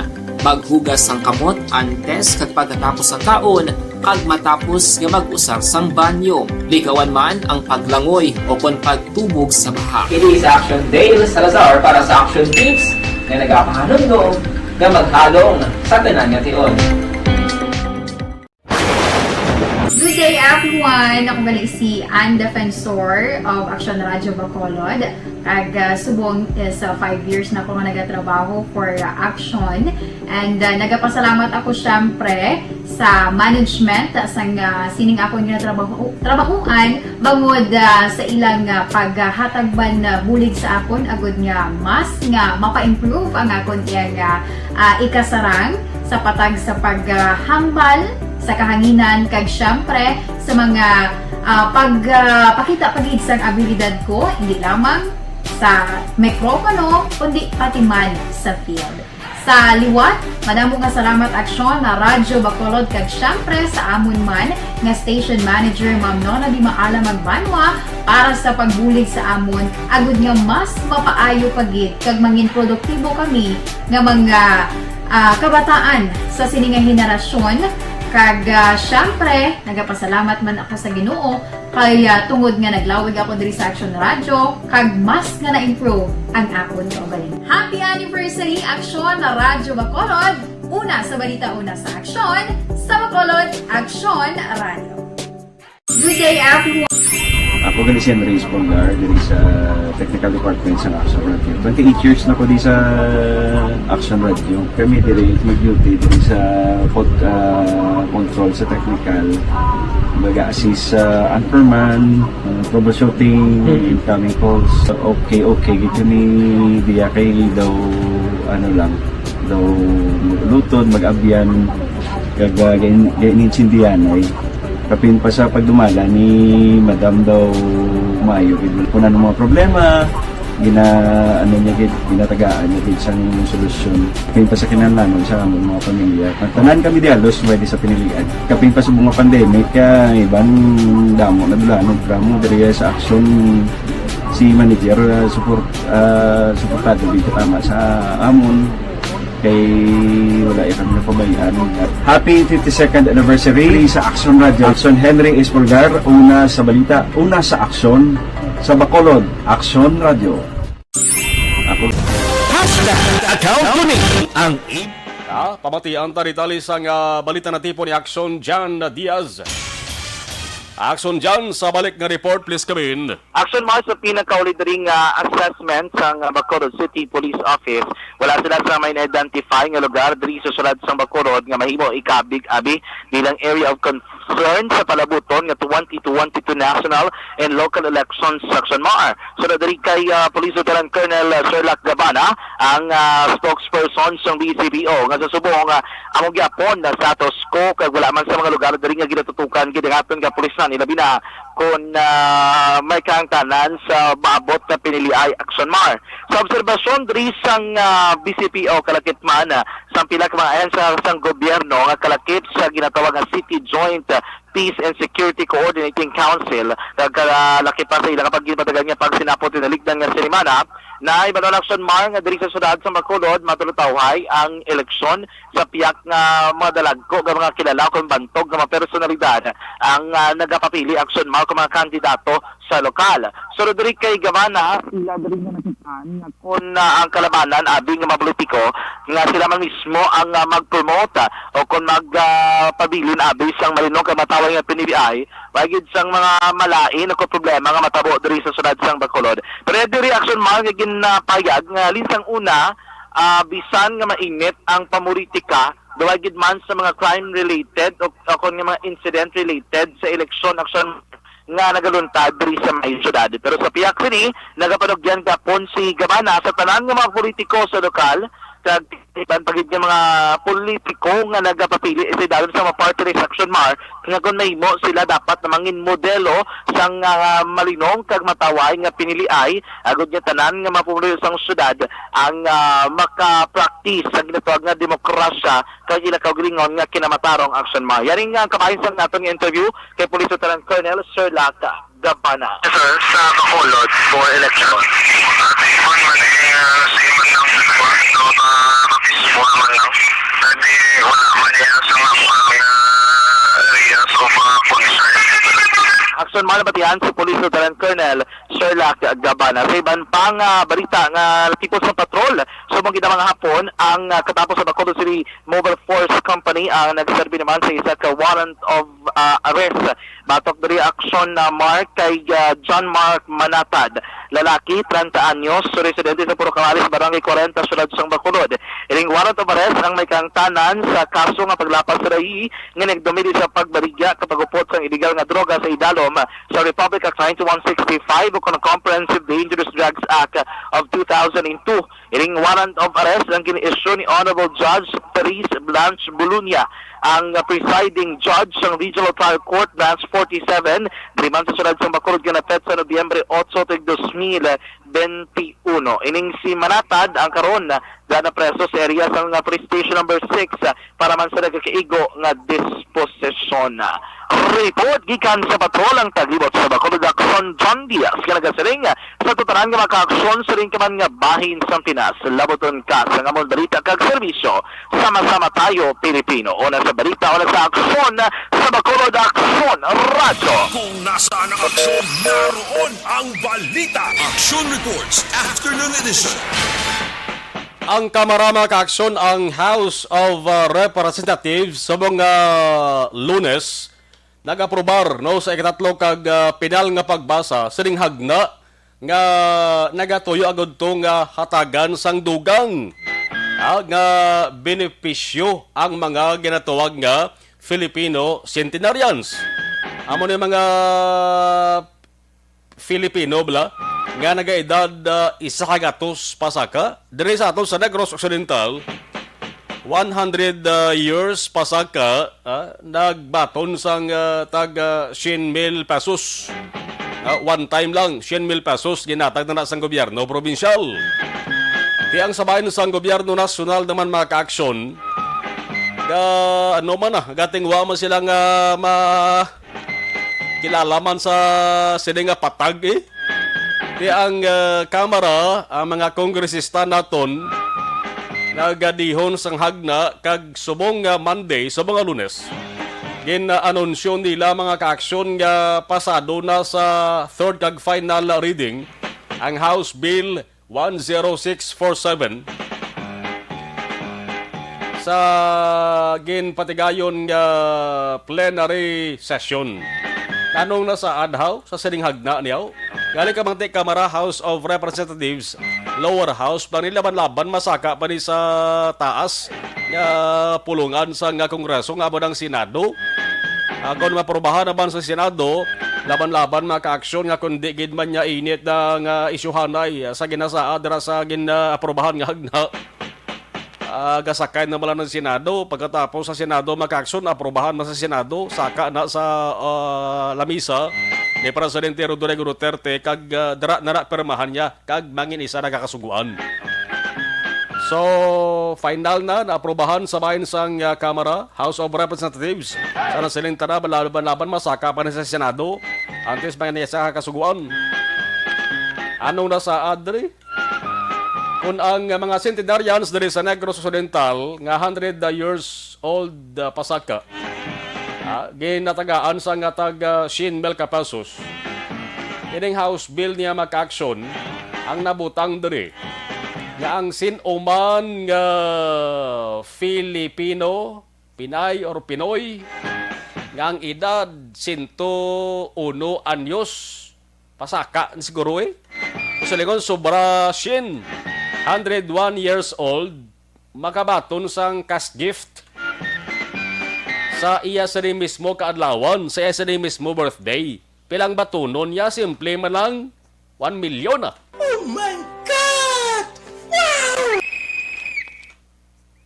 Maghugas sang kamot antes kag pagkatapos ang kaon kag matapos nga mag-usar sang banyo. Likawan man ang paglangoy o kon pagtubog sa baha. Kini sa Action Dale Salazar para sa Action Tips nga nagapahanundong nga maghalong sa tanan nga tion. Good day everyone! Ako gali si Ann Defensor of Action Radio Bacolod. Subong is 5 years na ako nga nagatrabaho for Action. And nagapasalamat ako syempre sa management sang sining ako nga trabahuan bangod sa ilang paghatagban bulig sa akon agud nga mas nga mapa-improve ang akon nga ikasarang sa patag sa paghambal sa kahanginan kag syempre sa mga pagpakita pagid sang abilidad ko hindi lamang sa mikropono kundi pati man sa field. Sa liwat, madamo nga salamat Aksyon na Radyo Bacolod kag syempre sa amon man nga station manager Ma'am Nona Di Maala Magbanwa para sa pagbulig sa amon agud nga mas mapaayo pagid kag mangin produktibo kami nga mga kabataan sa sining nga henerasyon. Kag syempre, nagapasalamat man ako sa Ginoo kay tungod nga naglawig ako diri sa Action Radio kag mas nga na-improve ang akon kaugalingon. Happy anniversary Action na Radyo Bacolod! Una sa balita, una sa Action, sa Bacolod, Action Radio. Good day everyone! Ako gali si Andres Polgar diri sa Technical Department sa Action Radio. 28 years na ko di sa Action Radio. Kami diri mag-duty diri sa control sa technical. Mag-assist sa anchorman, troubleshooting, incoming calls. Okay, gito ni diya kay daw lutod, mag-abyan, ganinsindihan ay kapin pa sa pagdumala ni Madam daw Mayo kuna ng mga problema ginatagaan niya isang solusyon kapin pa sa kinahanglan sa among mga pamilya tanan kami dialos pwede sa pinilian kapin pa sa mga pandemic ibang damo na dulanog dramo diri sa Action si manager suportado dito tama sa amon kay wala kami napabayaan. Happy 52nd anniversary sa Action Radio. Action Henry Espolgar, una sa balita, una sa Action, sa Bacolod, Action Radio. Ako. Account ko ni ang Pamatian taritali sang balita na tipo ni Action Jan Diaz. Action Jan, sa balik nga report, please come in. Action mo sa pinakauli ring assessment sa Bacolod City Police Office. Wala sila sa may na-identify nga lugar diri sa sulad sa Bacolod nga mahimo ikabig abi bilang area of concern sa palabuton nga 2022 national and local elections sa Action Mar. So diri kay Police Lieutenant Colonel Sherlock Gabana ang spokesperson sa BCPO nga sa subong among gyapon na status quo kag wala man sa mga lugar diri nga ginatutukan gidaton nga pulis ilabi na kung may kaangtanan sa maabot na piniliay Action Mar. Sa obserbasyon diri sang BCPO kalakip man sa pila ka mga ahensya sang gobyerno nga kalakip sa ginatawag nga City Joint Peace and Security Coordinating Council kalakip pa sa ilang pagpatagan nga pag sinapot tinaligdan nga sinimana na ibanon Action Mar nga diri sa syudad sa Bacolod matulutawhay ang eleksyon sa piyak nga mga dalagko nga mga kilala kung bantog nga mga personalidad ang nagapapili Action Mar kung mga kandidato sa lokal. So diri kay Gavana sila diri nga nakitaan nga kung ang kalabanan abi nga mga politiko nga sila man mismo ang mag-promote o kung magpabilin abi sang malinong ka matawag nga piniliay wagid sang mga malain o problema nga matabo diri sa syudad sang Bacolod. Pero diri Action Mar nga ginapayag nga linsang una bisan nga mainit ang pamuritika duwagid man sa mga crime related o kung mga incident related sa election Action nga nagaluntad diri sa may syudad. Pero sa piyak sini nagapanugyan gapon si Gabana sa tanan nga mga politiko sa lokal kag iban pagid nga mga politiko nga nagapapili sa dalon sa mga party list action mar nga kung mahimo sila dapat na mangin modelo sang malinong kag mataway nga piniliay agud nga tanan nga mapulo sang syudad ang maka-practice sa ginatawag nga demokrasya kag ila kaugalingon nga kinamatarong action mar. Yaring nga kabahin sang naton nga interview kay Police Lieutenant Colonel Sir Laka Gabana. Sir, sa Bacolod for election. Iman man siman lang sa peaceful man lang. Hindi wala man yan sa mga areas of concern. Action malabatihan si Police Lieutenant Colonel Sherlock Gabana. Sa iban pang balita nga tipo sa patrol. So mga mga hapon, ang katapos sa Bacolod City Mobile Force Company ang nagserbi naman sa isa ka warrant of arrest. Batok dari action na Mark kay John Mark Manatad. Lalaki, 30 anyos, residente sa Puro Camares, Barangay 40, Sulad sang Bacolod. Iring warrant of arrest ang may kangtanan sa kaso nga paglapas sa rayi nga nagdumili sa pagbarigya kapag upot sang illegal nga droga sa idalom sa Republic Act 9165 o Comprehensive Dangerous Drugs Act of 2002. Iring warrant of arrest ang gini-issue ni Honorable Judge Therese Blanche Bulunya, ang presiding judge ng Regional Trial Court Branch 47, Griman sa Sulad sang Bacolod ganapet sa Nobyembre 8, 2021. Ining si Manatad ang karon na preso sa area sa nga police station number 6 para man sa nagkaigo nga disposisyon. Report gikan sa patrol ang taglibot sa Bacolod Action John Diaz nga nagasaring sa tutaran nga maka-aksyon sa ring kaman nga bahin sa Pinas. Laboton ka sa nga mga balita kag serbisyo. Sama-sama tayo Pilipino. Una sa balita, una sa aksyon sa Bacolod Action Radio. Kung nasaan ang aksyon, naroon ang balita. Action Reports Afternoon Edition. Ang Kamara maka-aksyon ang House of Representatives sa mga Lunes nag-aprobar no sa ikatatlo kag penal nga pagbasa sining hagna nga nagatuyo agad to nga hatagan sang dugang nga benepisyo ang mga ginatawag nga Filipino centenarians. Amo ni mga Filipino bla nga nagaedad 100 pasaka diri sa aton sa Negros Occidental 100 years pasaka nagbaton sang tag 100,000 pesos. One time lang 100,000 pesos ginatag na sang gobyerno probinsyal. Kaya ang sabayan sang gobyerno nasyonal naman maka-aksyon ano man gatingwa man silang kilalaman sa sining patag Kaya ang Kamara, ang mga kongresista naton nagadihon sang hagna kag subong Monday sa mga Lunes. Gina-anunsyo nila mga kaaksyon nga pasado na sa third kag final reading ang House Bill 10647 sa ginpatigayon nga plenary session. Tanong na sa adhaw sa sining hagna niyaw. Galing ka mangti Kamara, House of Representatives, Lower House, pa nilaban-laban masaka pa ni sa taas nga pulungan sa nga Kongreso nga ng Senado. Kung maprobahan naman sa Senado, laban-laban maka-aksyon nga kundi gid man niya init na nga isyuhanay sa ginasaad dira sa gina-aprobahan nga hagna. Gasakay na mala ng Senado. Pagkatapos sa Senado maka-aksyon, aprobahan na sa Senado, saka na sa lamisa ni Presidente Rodrigo Duterte kag dara permahan niya kag mangin isa nagakasuguan. So, final na aprobahan sa bahin sang Kamara, House of Representatives. Sana siling tara laban-laban masaka pa sa Senado antes mangin isa kasuguan. Anong nasa adri? Kung ang mga centenarians dari sa Negros Occidental nga 100 years old pasaka ginatagaan sa nga tag 100,000 pesos. Ining House Bill niya maka-aksyon ang nabutang diri nga ang sinuman nga Filipino, Pinay or Pinoy nga ang edad 101 anyos pasaka siguro sa lingon sobra 101 years old makabaton sang cash gift sa iya sa mismo kaadlawan, sa iya sa mismo birthday. Pilang batunon niya, simple man lang 1 million . Oh my God! Wow!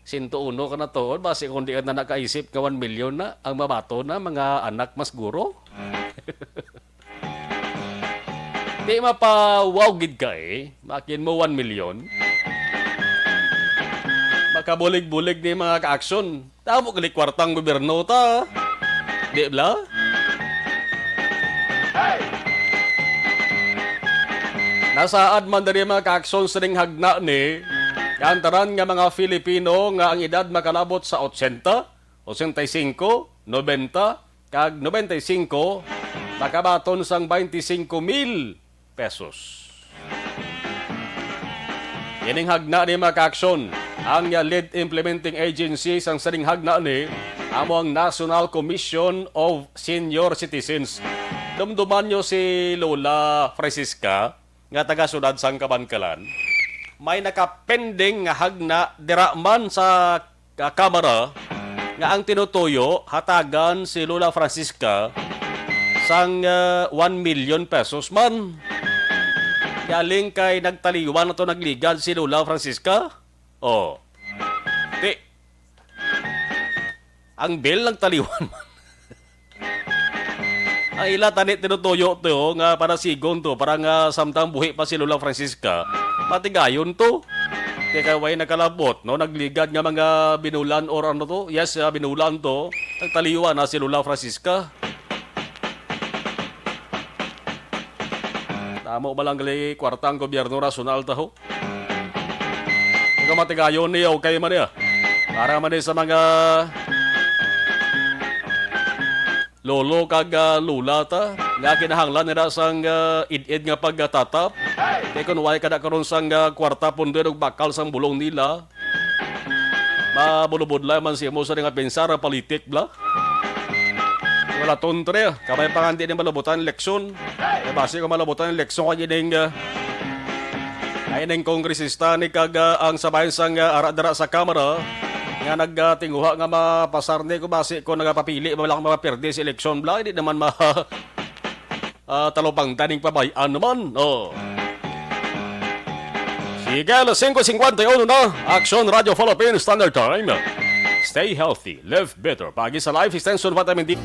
101 ka na to, basi kung di ka na nakaisip ka 1 million na, ang mabato na mga anak mas guro. Di mapawawgid ka makin mo 1 million. Makabulig-bulig ni mga ka-aksyon. Tamo kali kwartang gobyerno ta. Di ba? Nasaad man dari mga ka-aksyon sa ring hagna ni kantaran nga mga Filipino nga ang edad makalabot sa 80, 85, 90, kag 95, nakabaton sang 25,000 pesos. Yaning hagna ni mga ka-aksyon, ang lead implementing agency sang saring hagna ni amo ang National Commission of Senior Citizens. Dumduman nyo si Lola Francisca, nga taga-sunod sang Kabankalan. May nakapending nga hagna diraman sa kamera nga ang tinutuyo hatagan si Lola Francisca sang 1 million pesos man. Galing kay nagtaliwan na to nagligad si Lola Francisca. Oh. Di. Ang bill nagtaliwan man. Ang ila tani tinutuyo to nga para sigon to, para nga samtang buhi pa si Lola Francisca. Matigayon to. Kaya way nakalabot, no? Nagligad nga mga binulan or ano to? Yes, binulan to. Nagtaliwan na si Lola Francisca. Tamo ba lang gali kwartang gobyerno rasyonal taho? Kaya matigayon niya, okay man niya. Para man sa mga lolo kag lula ta nga kinahanglan nila sang id-id nga pagtatap kay kun way kada karon sang kwarta pundo og bakal sang bulong nila mabulubudlay man si mo sa nga pensar politik bla wala tontre kamay pangandi ni malabutan eleksyon kay base ko malabutan eleksyon kay ning ay ning kongresista ni kag ang sabayan sang ara-dara sa kamera nga nagtinguha nga mapasar ni ko base ko nagapapili malang maperde si eleksyon bla hindi naman talopang taning pabayan naman. Oh. Sige, alas 5:51 na. Action Radio Philippines Standard Time. Stay healthy, live better. Pagi sa Life Extension Vitamin D.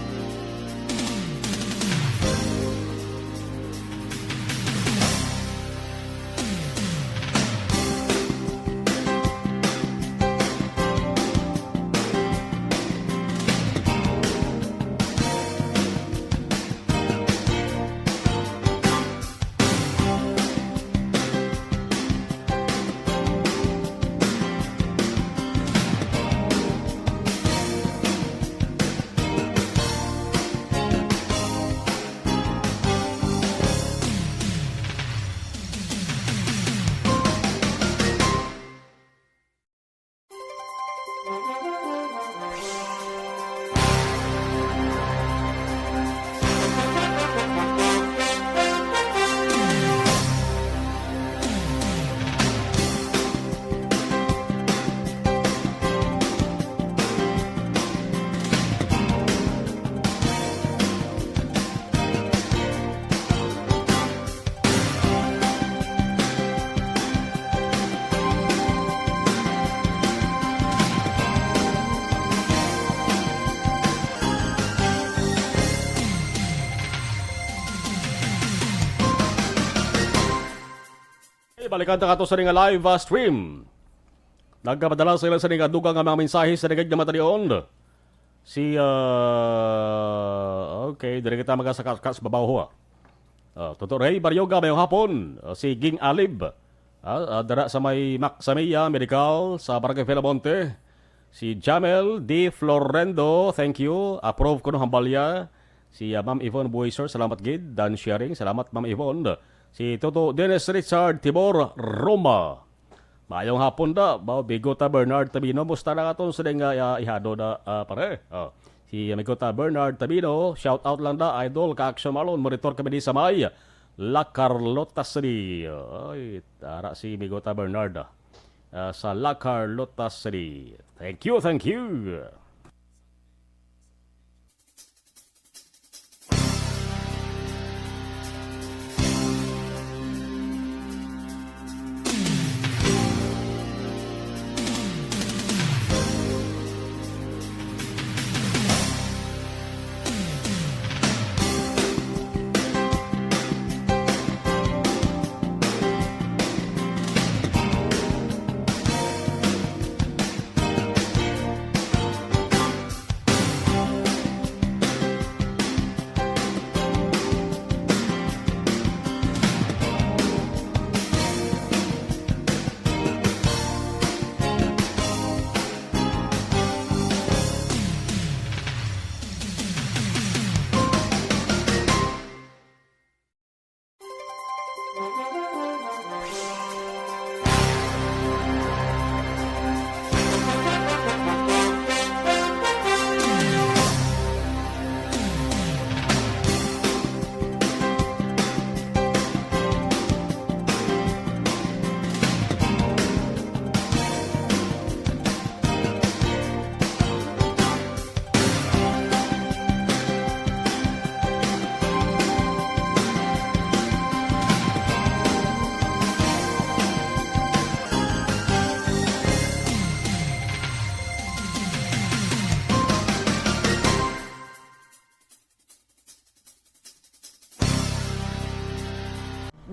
Balikan ta kato sa ring live stream. Nagkapadala sila sa ring dugang nga mga mensahe sa nagag na matalion. Si okay, dire kita magasakas babaw ho. Totoo Ray Baryoga mayong hapon. Si Ging Alib. Dara sa may Maxamia Medical sa Barangay Filamonte. Si Jamel D. Florendo, thank you. Approve ko no hambalya. Si Ma'am Yvonne Buiser, salamat gid. Dan sharing, salamat Ma'am Yvonne. Si Toto Dennis Richard Tibor Roma. Mayong hapon da, Bigota Bernard Tabino, musta na katon sa nga ihado da pare. Si Bigota Bernard Tabino, shout out lang da, idol, ka-action malon, monitor kami di sa may La Carlota City. Ay, tara si Bigota Bernard sa La Carlota City. Thank you, thank you.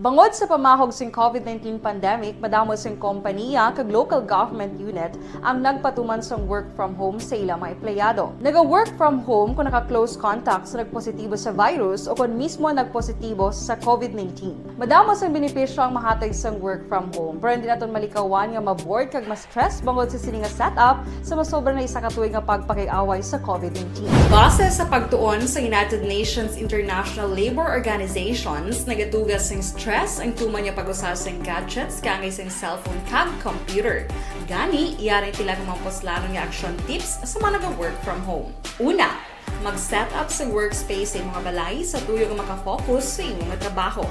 Bangod sa pamahog sing COVID-19 pandemic, madamo sing kompanya kag local government unit ang nagpatuman sang work from home sa ilang mga empleyado. Naga-work from home kung naka-close contact sa nagpositibo sa virus o kung mismo nagpositibo sa COVID-19. Madamo sang benepisyo ang mahatag sang work from home, pero hindi naton malikawan nga maboard kag ma-stress bangod sa sini nga setup sa masobra na isa ka tuig nga pagpakiaway sa COVID-19. Base sa pagtuon sa United Nations International Labour Organizations, nagatugas sing stress ang tuman niya pag-usas ng gadgets kangay sa cellphone kag computer. Gani, iyaring tila mga poslanong nga action tips sa mga nag-work from home. Una, mag-set up sa workspace sa mga balay sa tuyo nga makafocus sa iyong trabaho.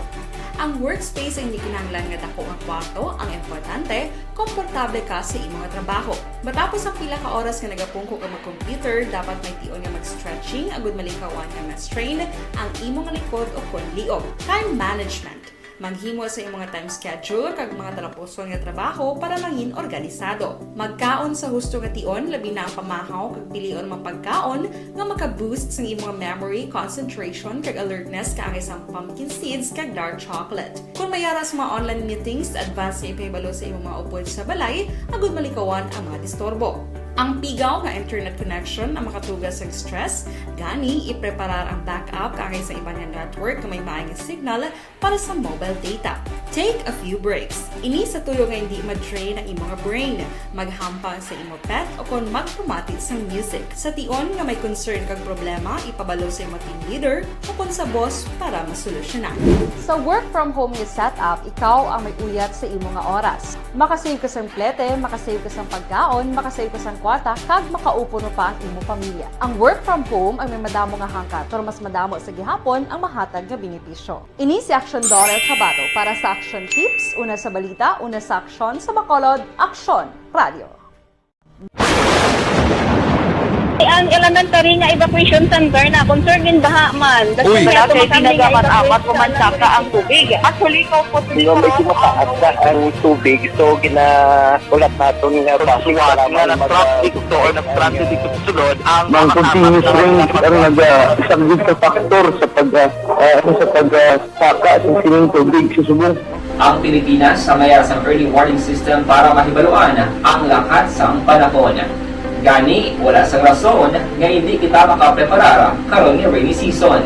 Ang workspace ay hindi kinahanglan nga dako ang kwarto, ang importante, komportable ka sa iyong trabaho. Matapos ang pila ka oras nga nagapungko ka mag-computer, dapat may tion nga mag-stretching, agud malikawan nga ma-strain ang imong likod o konliog. Time management. Maghimo sa imong mga time schedule kag mga talapuson nga trabaho para mangin organisado. Magkaon sa husto nga tion, labi na ang pamahaw kag pilion mang pagkaon nga maka-boost sa imong memory, concentration kag alertness kaangay sa pumpkin seeds kag dark chocolate. Kung mayaras mga online meetings, advance na ipahibalo sa imong mga upod sa balay, agud malikawan ang mga disturbo. Ang pigaw nga internet connection ang makatugas sa stress, gani ipreparar ang backup kaangay sa ibang network na may maayong signal para sa mobile data. Take a few breaks. Ini sa tuyo nga hindi ma-drain ang imong brain, maghampang sa imong pet o kung magpumatit sa music. Sa tion nga may concern kag problema, ipabalo sa imong team leader o kung sa boss para masolusyonan. Sa work from home nga setup, ikaw ang may uyat sa imong nga oras. Makasave ka sa plete, makasave ka sa pagkaon, makasave ka sa kwarta, kag makaupo no pa ang imong pamilya. Ang work from home ay may madamo nga hangkat, pero mas madamo sa gihapon ang mahatag nga benepisyo. Ini si Action Dollar Cabato para sa Action Tips, una sa balita, una sa aksyon sa Bacolod, Action Radio. Ang elementary nga evacuation center na concern din baha man. Uy, Kasi pinagamat-amat pumansaka ang tubig. Actually, ikaw po dito may kinakaat na ang tubig. So, ulat natin nga basuhan nga nag-traffic to or nag-traffic dito sa sulod. Ang continuous ring ang isang good factor sa pagsaka sa sining tubig sa subong. Ang Pilipinas sa mayas ng early warning system para mahibaluan ang lahat sa panahon. Gani, wala sang rason nga hindi kita makapreparar karon nga rainy season.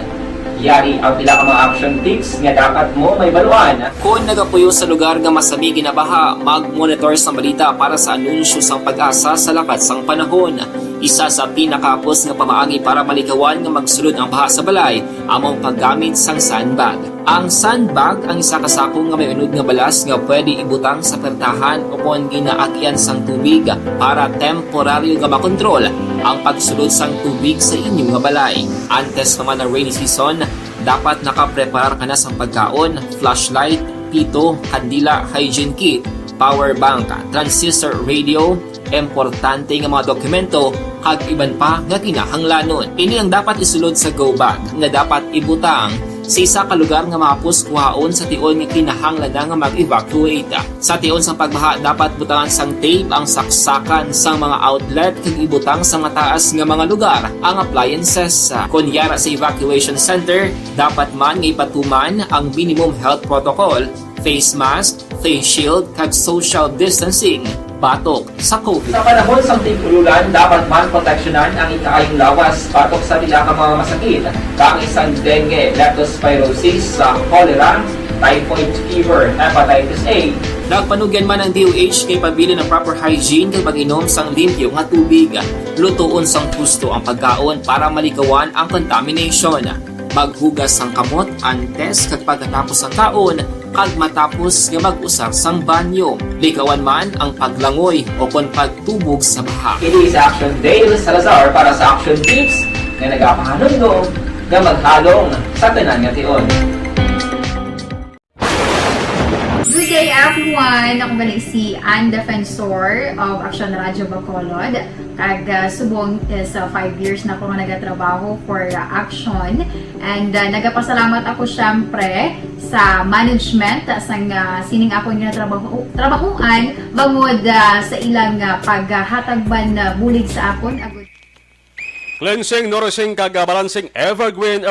Yari ang pila ka mga action tips nga dapat mo may baluan. Kung nagapuyo sa lugar nga masabi ginabaha, mag-monitor sa balita para sa anunsyo sang pag-asa sa lakat sang panahon. Isa sa pinakapos nga pamaagi para malikawan nga magsulod ang baha sa balay, among paggamit sang sandbag. Ang sandbag ang isa ka sako nga may unod nga balas nga pwede ibutang sa pertahan o kung ginaagyan sang tubig para temporaryo nga makontrol ang pagsulod sang tubig sa inyong nga balay. Antes naman ng rainy season, dapat nakapreparar ka na sang pagkaon, flashlight, pito, kandila, hygiene kit, power bank, transistor radio, importante nga mga dokumento kag iban pa nga kinahanglanon. Ini ang dapat isulod sa go bag nga dapat ibutang sa isa ka lugar nga mapus kuhaon sa tion nga kinahanglan nga mag-evacuate. Sa tion sang pagbaha dapat butangan sang tape ang saksakan sang mga outlet kag ibutang sa mataas nga mga lugar ang appliances. Kunyara sa evacuation center, dapat man nga ipatuman ang minimum health protocol, face mask, face shield kag social distancing batok sa COVID. Sa panahon sa tig-ululan, dapat man proteksyonan ang ikaayong lawas batok sa tila ka mga masakit, kang isang dengue, leptospirosis, cholera, typhoid fever, hepatitis A. Nagpanugyan man ang DOH kay pabili ng proper hygiene kay pag-inom sang limpyo nga tubig. Lutuon sang gusto ang pagkaon para malikawan ang contamination. Maghugas sang kamot antes kag pagkatapos ang kaon kag matapos nga mag-usar sang banyo. Likawan man ang paglangoy o kon pagtubog sa baha. It is Action Dale Salazar para sa Action Tips nga nagapahanundong nga maghalong sa tanan nga tion. Good day everyone! Ako ba si Ann Defensor of Action Radio Bacolod. Kag subong sa 5 years na ako nga nagatrabaho for Action. And nagapasalamat ako syempre sa management sang sining ako nga trabahuan bangod sa ilang paghatagban bulig sa akon. Cleansing, nourishing, kag balancing evergreen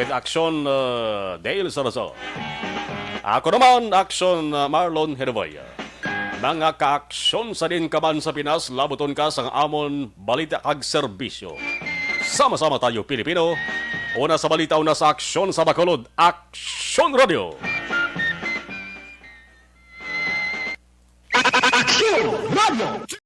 with Action Dale Salazar. Ako naman, Action Marlon Herboy. Mga ka-aksyon sa din ka man sa Pinas, labuton ka sa amon balita kag serbisyo. Sama-sama tayo, Pilipino. Una sa balita, una sa aksyon sa Bacolod, Action Radio. Action Radio!